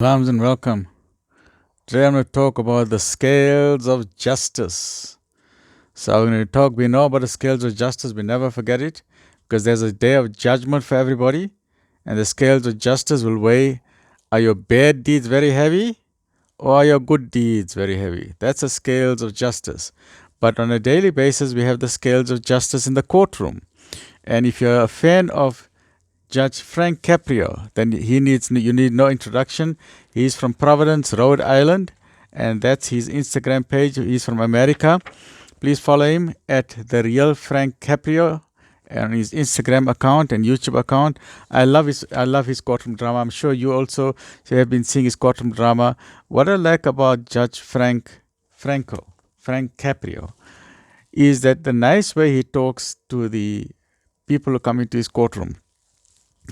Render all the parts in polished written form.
Salams and welcome. Today I'm going to talk about the scales of justice. So we're going to talk, we know about the scales of justice, we never forget it because there's a day of judgment for everybody and the scales of justice will weigh, are your bad deeds very heavy or are your good deeds very heavy? That's the scales of justice. But on a daily basis, we have the scales of justice in the courtroom. And if you're a fan of Judge Frank Caprio, then you need no introduction. He's from Providence, Rhode Island, and that's his Instagram page. He's from America. Please follow him at the real Frank Caprio on his Instagram account and YouTube account. I love his courtroom drama. I'm sure you also have been seeing his courtroom drama. What I like about Judge Frank Caprio, is that the nice way he talks to the people who come into his courtroom,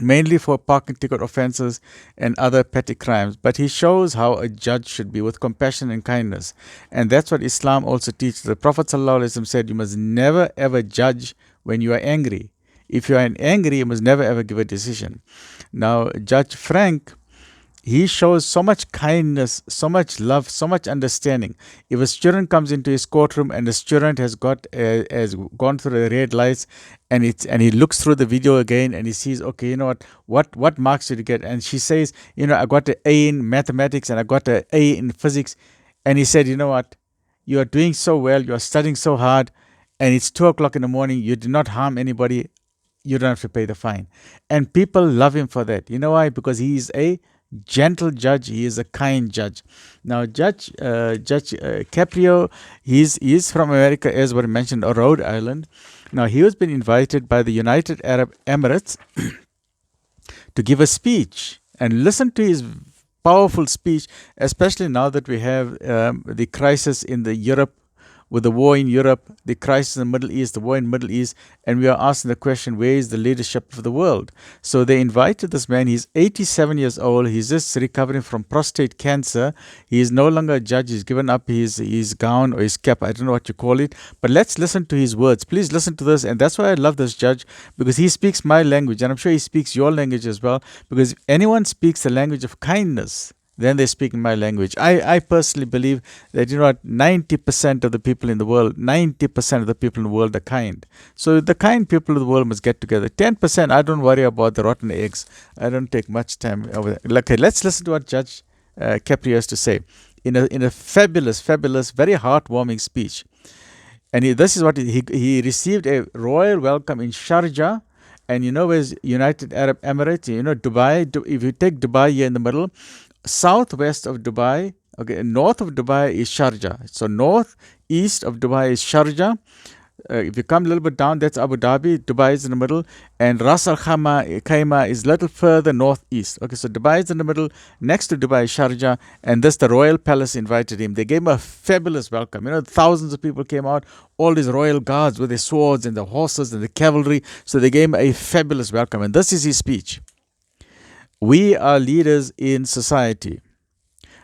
mainly for parking ticket offenses and other petty crimes. But he shows how a judge should be with compassion and kindness. And that's what Islam also teaches. The Prophet ﷺ said, you must never ever judge when you are angry. If you are angry, you must never ever give a decision. Now, Judge Frank, he shows so much kindness, so much love, so much understanding. If a student comes into his courtroom and the student has gone through the red lights, and he looks through the video again and he sees, okay, you know what marks did you get? And she says, I got an A in mathematics and I got an A in physics. And he said, you know what, you are doing so well, you are studying so hard, and it's 2 o'clock in the morning, you did not harm anybody, you don't have to pay the fine. And people love him for that. You know why? Because he is a gentle judge. He is a kind judge. Now, Judge Caprio, he's from America, as what I mentioned, or Rhode Island. Now, he has been invited by the United Arab Emirates to give a speech, and listen to his powerful speech, especially now that we have the crisis in the Europe, with the war in Europe, the crisis in the Middle East, the war in the Middle East, and we are asking the question, where is the leadership of the world? So they invited this man. He's 87 years old. He's just recovering from prostate cancer. He is no longer a judge. He's given up his gown or his cap. I don't know what you call it. But let's listen to his words. Please listen to this. And that's why I love this judge, because he speaks my language. And I'm sure he speaks your language as well. Because if anyone speaks the language of kindness, then they speak in my language. I personally believe that 90% of the people in the world, 90% of the people in the world are kind. So the kind people of the world must get together. 10%, I don't worry about the rotten eggs. I don't take much time over there. Okay, let's listen to what Judge Capri has to say in a fabulous, very heartwarming speech. And this is what he received a royal welcome in Sharjah. And where's United Arab Emirates? Dubai. If you take Dubai here in the middle, southwest of Dubai, okay, north of Dubai is Sharjah. So northeast of Dubai is Sharjah. If you come a little bit down, that's Abu Dhabi. Dubai is in the middle, and Ras Al Khaimah is a little further northeast. Okay, so Dubai is in the middle. Next to Dubai is Sharjah, and thus the royal palace invited him. They gave him a fabulous welcome. Thousands of people came out, all these royal guards with their swords and the horses and the cavalry. So they gave him a fabulous welcome, and this is his speech. We are leaders in society.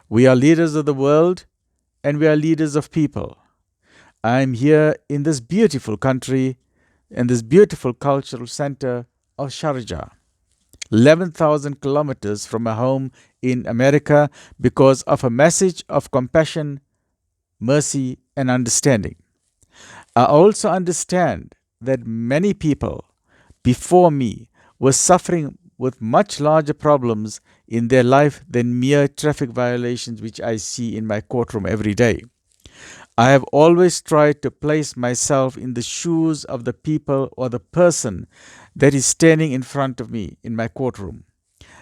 We are leaders of the world, and we are leaders of people. I'm here in this beautiful country and this beautiful cultural center of Sharjah, 11,000 kilometers from my home in America, because of a message of compassion, mercy, and understanding. I also understand that many people before me were suffering with much larger problems in their life than mere traffic violations, which I see in my courtroom every day. I have always tried to place myself in the shoes of the people or the person that is standing in front of me in my courtroom.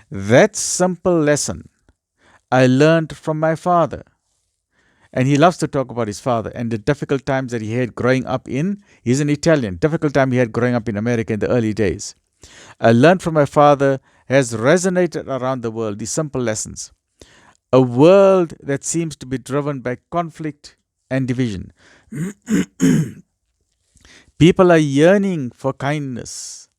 That simple lesson I learned from my father. And he loves to talk about his father and the difficult times that he had growing up he's an Italian, difficult time he had growing up in America in the early days. I learned from my father has resonated around the world, these simple lessons. A world that seems to be driven by conflict and division. People are yearning for kindness.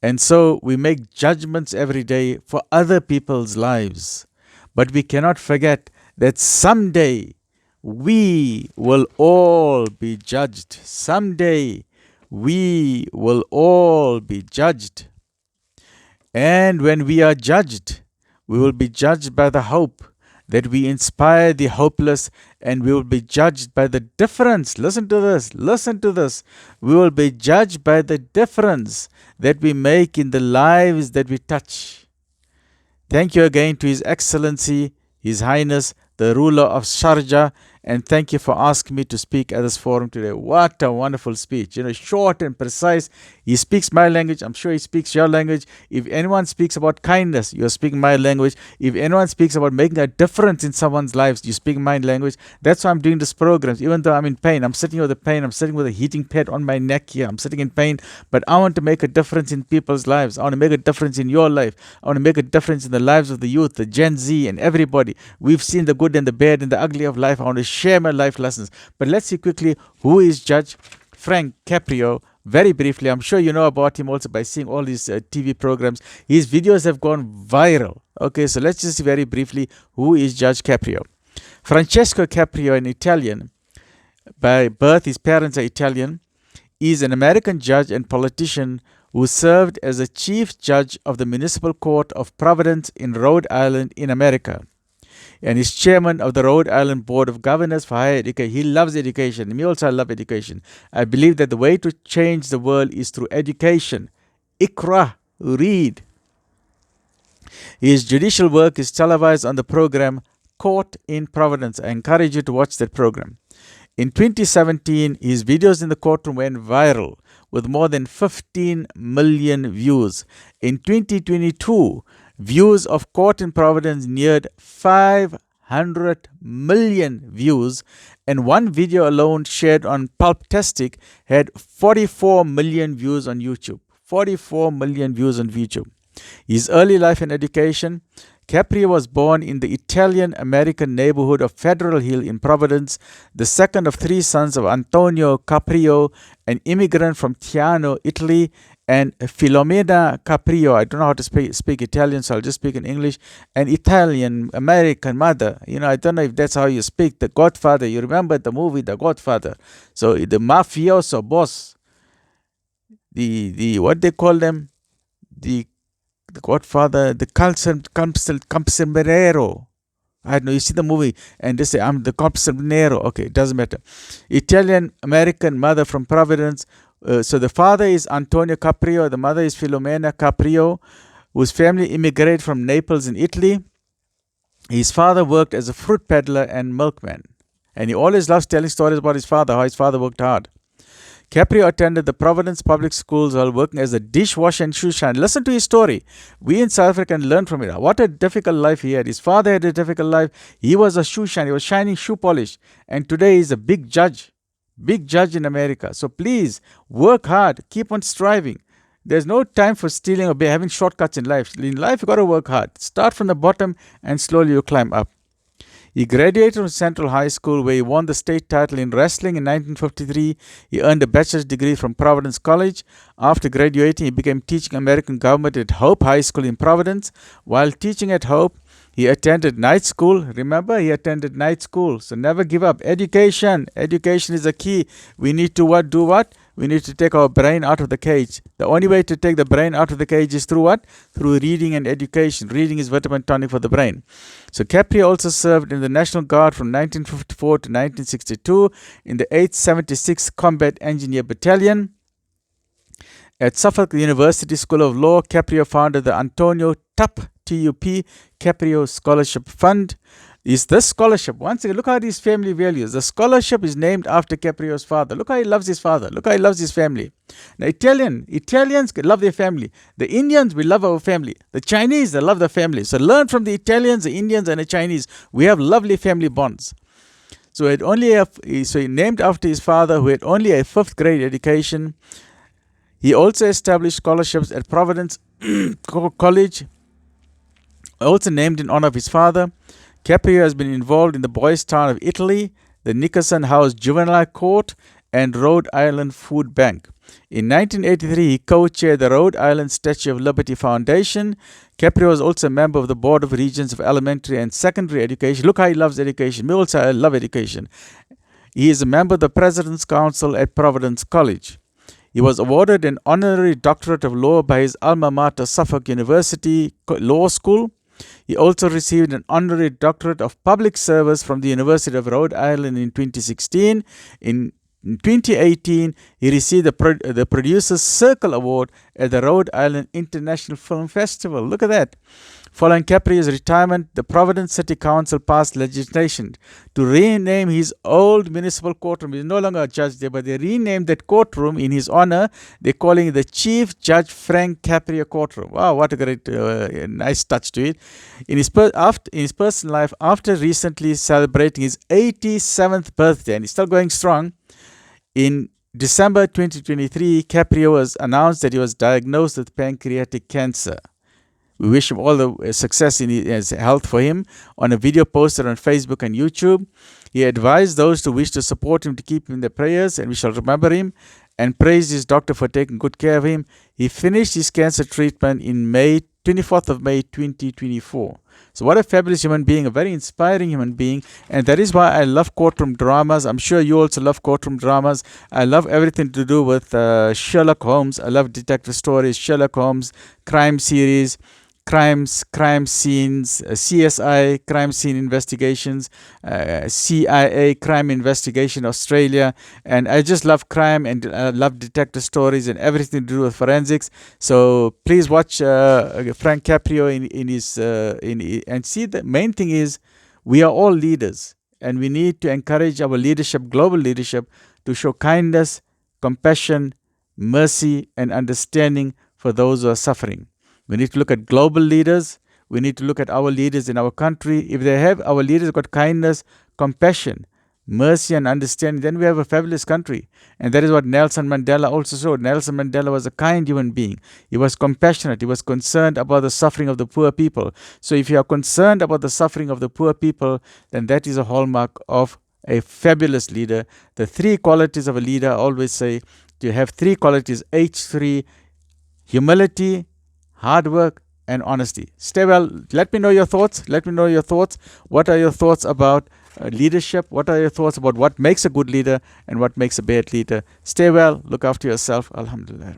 And so we make judgments every day for other people's lives. But we cannot forget that someday we will all be judged. Someday we will all be judged. And when we are judged, We will be judged by the hope that we inspire the hopeless, and we will be judged by the difference. Listen to this. Listen to this. We will be judged by the difference that we make in the lives that we touch. Thank you again to His Excellency, His Highness, the ruler of Sharjah, and thank you for asking me to speak at this forum today. What a wonderful speech. Short and precise. He speaks my language. I'm sure he speaks your language. If anyone speaks about kindness, you're speaking my language. If anyone speaks about making a difference in someone's lives, you speak my language. That's why I'm doing this program. Even though I'm in pain, I'm sitting with the pain. I'm sitting with a heating pad on my neck here. I'm sitting in pain, but I want to make a difference in people's lives. I want to make a difference in your life. I want to make a difference in the lives of the youth, the Gen Z, and everybody. We've seen the good and the bad and the ugly of life. I want to share my life lessons. But let's see quickly who is Judge Frank Caprio. Very briefly, I'm sure you know about him also by seeing all these TV programs. His videos have gone viral. Okay, so let's just see very briefly who is Judge Caprio. Francesco Caprio, an Italian. By birth, his parents are Italian. Is an American judge and politician who served as a chief judge of the Municipal Court of Providence in Rhode Island in America, and is chairman of the Rhode Island Board of Governors for Higher Education. He loves education. Me also, I love education. I believe that the way to change the world is through education. Ikra, read. His judicial work is televised on the program Court in Providence. I encourage you to watch that program. In 2017, his videos in the courtroom went viral with more than 15 million views. In 2022, views of Court in Providence neared 500 million views, and one video alone shared on Pulptastic had 44 million views on YouTube. 44 million views on YouTube. His early life and education. Caprio was born in the Italian-American neighborhood of Federal Hill in Providence, the second of three sons of Antonio Caprio, an immigrant from Tiano, Italy, and Filomena Caprio. I don't know how to speak Italian, so I'll just speak in English. An Italian-American mother. I don't know if that's how you speak. The Godfather. You remember the movie The Godfather. So the mafioso boss, the what they call them? The Godfather, the Campanero. I don't know, you see the movie and they say, I'm the Campanero. Okay, it doesn't matter. Italian-American mother from Providence. So the father is Antonio Caprio, the mother is Filomena Caprio, whose family immigrated from Naples in Italy. His father worked as a fruit peddler and milkman. And he always loves telling stories about his father, how his father worked hard. Caprio attended the Providence public schools while working as a dishwasher and shoe shine. Listen to his story. We in South Africa can learn from it. What a difficult life he had. His father had a difficult life. He was a shoe shine. He was shining shoe polish. And today he's a big judge. Big judge in America. So please, work hard. Keep on striving. There's no time for stealing or having shortcuts in life. In life, you got to work hard. Start from the bottom and slowly you climb up. He graduated from Central High School, where he won the state title in wrestling in 1953. He earned a bachelor's degree from Providence College. After graduating, he began teaching American government at Hope High School in Providence. While teaching at Hope, he attended night school. Remember, he attended night school. So never give up. Education. Education is the key. We need to do what? We need to take our brain out of the cage. The only way to take the brain out of the cage is through what? Through reading and education. Reading is vitamin tonic for the brain. So Caprio also served in the National Guard from 1954 to 1962 in the 876th Combat Engineer Battalion. At Suffolk University School of Law, Caprio founded the Antonio TUP Caprio Scholarship Fund. Is this scholarship, once again, look at his family values. The scholarship is named after Caprio's father. Look how he loves his father. Look how he loves his family. Now, Italians love their family. The Indians, we love our family. The Chinese, they love their family. So learn from the Italians, the Indians, and the Chinese. We have lovely family bonds. So he named after his father, who had only a 5th grade education. He also established scholarships at Providence College, also named in honor of his father. Caprio has been involved in the Boys Town of Italy, the Nickerson House Juvenile Court, and Rhode Island Food Bank. In 1983, he co-chaired the Rhode Island Statue of Liberty Foundation. Caprio is also a member of the Board of Regents of Elementary and Secondary Education. Look how he loves education. Me also, I love education. He is a member of the President's Council at Providence College. He was awarded an honorary doctorate of law by his alma mater, Suffolk University Law School. He also received an honorary doctorate of public service from the University of Rhode Island in 2016. In 2018, he received the Producer's Circle Award at the Rhode Island International Film Festival. Look at that. Following Caprio's retirement, the Providence City Council passed legislation to rename his old municipal courtroom. He's no longer a judge there, but they renamed that courtroom in his honor. They're calling it the Chief Judge Frank Caprio Courtroom. Wow, what a great, nice touch to it. In his personal life, after recently celebrating his 87th birthday, and he's still going strong, in December 2023, Caprio was announced that he was diagnosed with pancreatic cancer. We wish him all the success in his health for him. On a video posted on Facebook and YouTube, he advised those who wish to support him to keep him in their prayers, and we shall remember him, and praised his doctor for taking good care of him. He finished his cancer treatment in 24th of May 2024. So what a fabulous human being, a very inspiring human being. And that is why I love courtroom dramas. I'm sure you also love courtroom dramas. I love everything to do with Sherlock Holmes. I love detective stories, Sherlock Holmes, crime series, crime scenes, CSI, crime scene investigations, CIA, crime investigation, Australia. And I just love crime, and I love detective stories and everything to do with forensics. So please watch Frank Caprio and see, the main thing is we are all leaders, and we need to encourage our leadership, global leadership, to show kindness, compassion, mercy, and understanding for those who are suffering. We need to look at global leaders. We need to look at our leaders in our country. If our leaders got kindness, compassion, mercy, and understanding, then we have a fabulous country. And that is what Nelson Mandela also showed. Nelson Mandela was a kind human being. He was compassionate. He was concerned about the suffering of the poor people. So if you are concerned about the suffering of the poor people, then that is a hallmark of a fabulous leader. The three qualities of a leader, I always say, you have three qualities, H3, humility, hard work, and honesty. Stay well. Let me know your thoughts. What are your thoughts about leadership? What are your thoughts about what makes a good leader and what makes a bad leader? Stay well. Look after yourself. Alhamdulillah.